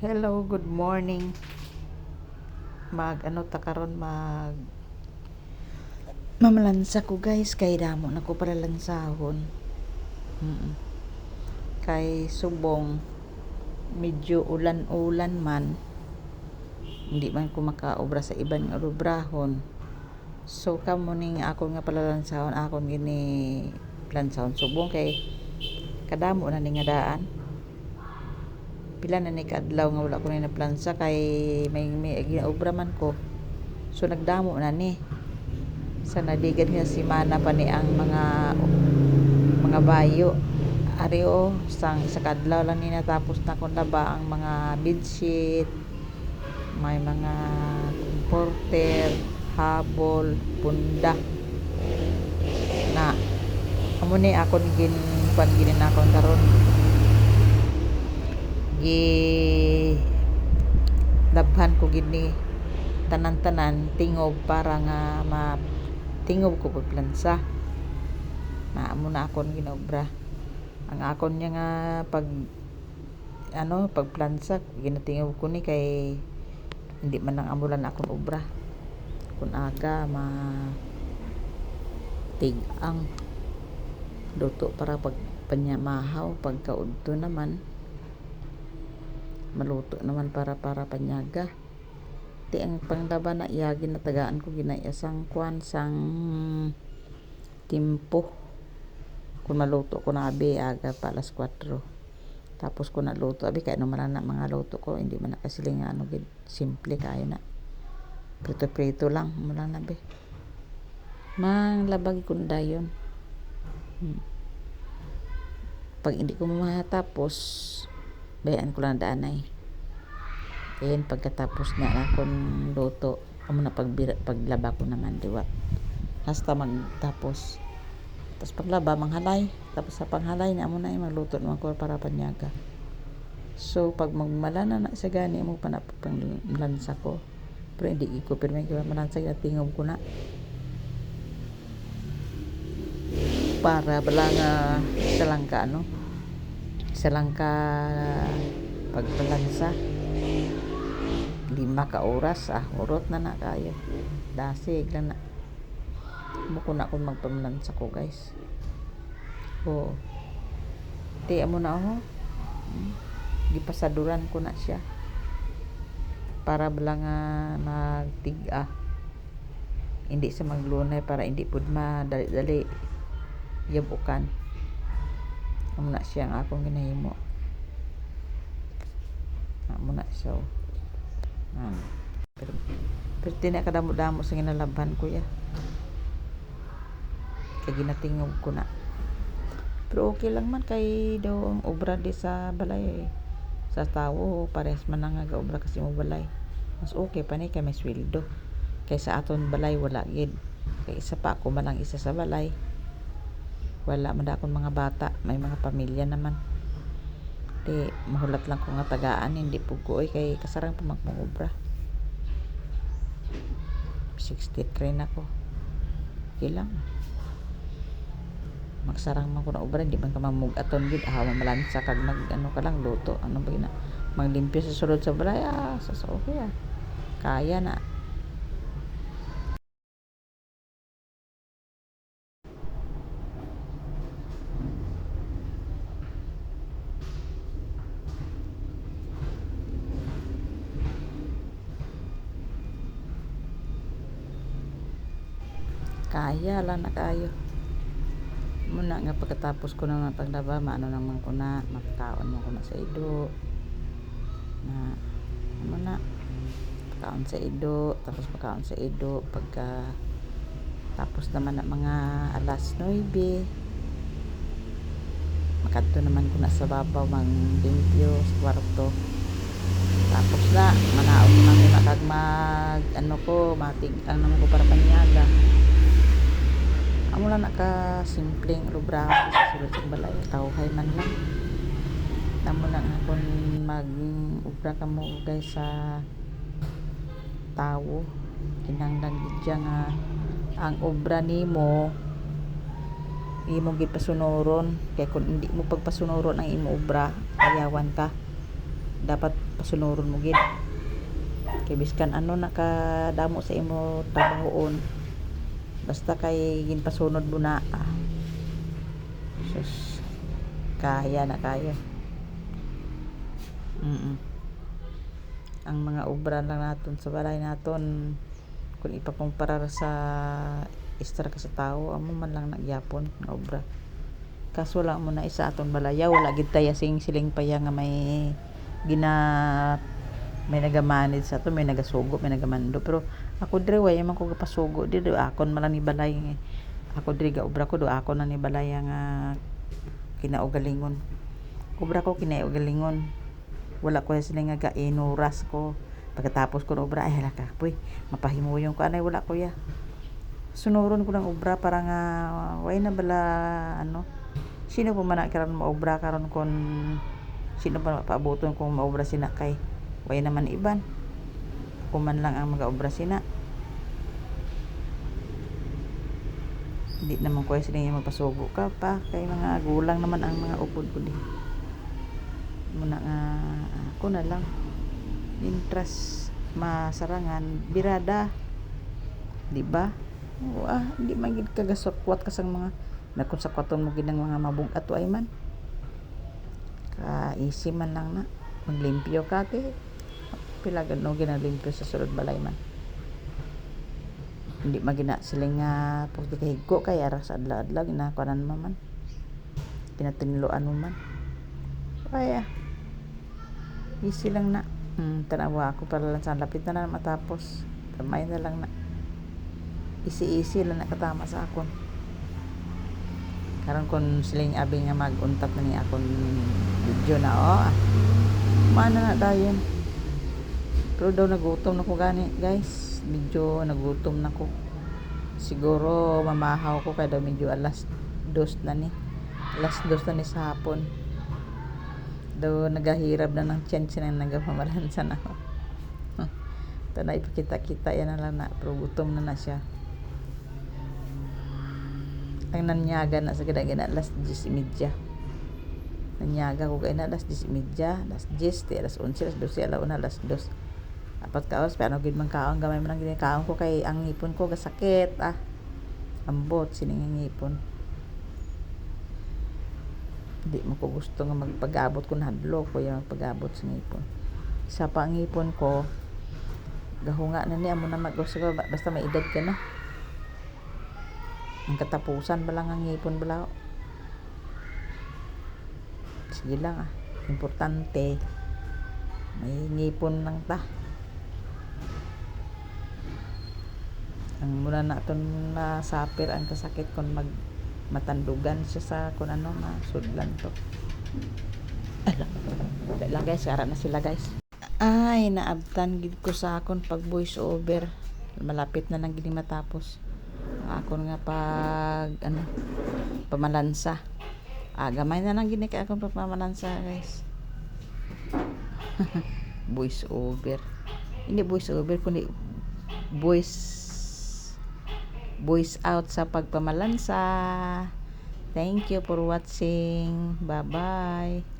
Hello, good morning. Ta karon mamalansa ko guys kay damo na ko para lansahon. Kay subong medyo ulan-ulan man. Hindi man ko makaobra sa iban nga obrahon. So kamo ning ako nga palalansahon akon gini lansahon subong kay kadamo na ning nga daan. Pila na ni kadlaw nga wala ko na plansa kay may ginaobra man ko. So nagdamo na ni. Sa nadigad nga simana pa ni ang mga bayo. Ari sang isa kadlaw lang ni natapos na kon laba ang mga bedsheet, may mga comforter, habol, punda na amo ni akon ginin akon karon labhan ko gini tanan-tanan tingob para nga tingob ko pagplansa na amo na akon ginobra ang akon niya nga pagplansa ginatingob ko ni kay hindi man lang amulan akon obra kun aga tigang luto para panyamahaw pagkaudto naman maluto naman para panyaga. Ti ang panglaban na iyagi na tagaan ko ginayasang sang timpo. Kung maluto ko na abi aga pa alas 4. Tapos ko naluto abi kay naman na mga luto ko hindi man nakasiling gid simple kayo na. Prito lang mula na be. Mang labag kun dayon. Pag hindi ko matapos bayan ko lang daanay. Then pagkatapos na akong luto, amo na paglaba ko naman diwa. Hasta magtapos. Tapos paglaba manghalay, tapos sa panghalay na amo na magluto naman ko para panyaga. So pag magmalana na sa gani mo pa na panglansa ko. Pero hindi ko pero may malansa tingob ko na. Para bala nga isa lang ka pagbalansa 5 ka oras urot na kayo dasig lang na mo ko na kung magpamalansa ko guys ti amo na gipasaduran ko na siya para bala nga magtiga hindi sa maglunay para hindi pud madali yabukan amo na siya ang akong ginahimo amo na siya pero tinakadamo-damo sa ginalabhan ko ya kay ginatingob ko na pero okay lang man kay daw ang obra di sa balay sa tawo parehas man nga obra kasi mo balay mas okay pa ni kay may sweldo kay sa aton balay wala gid kay isa pa ako man lang isa sa balay wala man akong mga bata may mga pamilya naman di mahulat lang ko nga tagaan hindi pugoy kay kasarang pa magmobra 63 na ko okay lang magsarang man ko na obra hindi man ka mamugaton gid malansa kag ka lang luto ba gina maglimpyo sa sulod sa balay sa okay kaya na kaya lang na kayo muna nga pagkatapos ko naman paglaba maano naman ko na makakaon mo ko na sa ido na muna pagkaon sa ido tapos pagkaon sa ido pagka tapos naman na mga alas 9 makadto naman ko na sa babaw manglimpyo sa kwarto tapos na manaog naman na kag matig-ang naman ko para panyaga amo lang naka simpleng rubra sa sulod sa balay tawhay man lang namo na nga kung mag-ubra ka mo guys sa tawo kinanglan gid nga ang obra nimo imo gid pasunuron kay kung hindi mo pagpasunuron ang imo obra ayawan ka dapat pasunuron mo gid kay biskan ano nakadamo sa imo trabahoon basta kay ginpasunod mo na sus kaya na kayo. Ang mga obra lang naton sa balay naton kung ipakumpara sa istra ka sa tao amo man lang nagyapon nga obra kaso lang mo na isa aton balaya wala gid taya siling paya nga may nagamanid sa to may nagasugo may nagamando pero ako dire way man ko gapasugo dire akon man lang ni balay ako dire ga obra ko do ako na ni balay nga kinaugalingon obra ko kinaugalingon wala ko sila nga inuras ko pagkatapos ko ng obra ay hala ka puy mapahimuyon ko anay wala ko ya sunuron ko ng obra para nga way na bala ano sino pa man karon mo obra karon kon sino pa paaboton kung maobra sina kay way naman iban ako man lang ang mag-obra sina hindi naman ko sila yung magpasugo ka pa kay mga gulang naman ang mga upod ko di muna nga ako na lang interest masarangan birada di ba hindi man gid kagasakwat kasang mga nakonsakwaton mo gid ng mga mabugat ay man ka easy man lang na maglimpyo ka kay pila gano ginalimpyo sa sulod balay man hindi magina sila nga pagdi kahigko kay ara sa adlaw-adlaw ginakuanan man tinatinluan mo man kaya easy lang na tanawa ako para lang sa lapit na matapos kamay na lang na easy lang nakatama sa akon karon kon siling abi nga mag-untat na ni akon video na mana na dayon pero daw nagutom na ko gani guys medyo nagutom na ko siguro mamahaw ko kaya daw medyo alas 2 na ni sa hapon daw nagahirap na ng tiyan siya nang nagpamalansa na ako ito na ipakita-kita yan na lang na pero gutom na siya ang nanyaga na sa gina alas 10:30 nanyaga ko kaya na alas 10:30 alas 10 alas 11 alas 12 alauna alas 2 apat kaos pero gid man kaon gamay man ang ginikaon ko kay ang ngipon ko gasakit ambot sining ngipon di mo ko gusto nga magpag-abot kun hadlo ko yung magpag-abot sa ngipon isa pa ang ngipon ko gahunga na niya mo na maggusto basta may edad ka na ang katapusan ba lang ang ngipon bala sige lang importante may ngipon lang ta ang muna naton na sapir ang kasakit kon matandugan siya sa kung ano masudlan to lang guys ara na sila guys ay naabtan gid ko sa akon pag voice over malapit na lang gid matapos akon nga pag pamalansa gamay na lang gid kay akon pamalansa guys voice over hindi voice over kundi voice out sa pagpamalansa. Thank you for watching. Bye bye.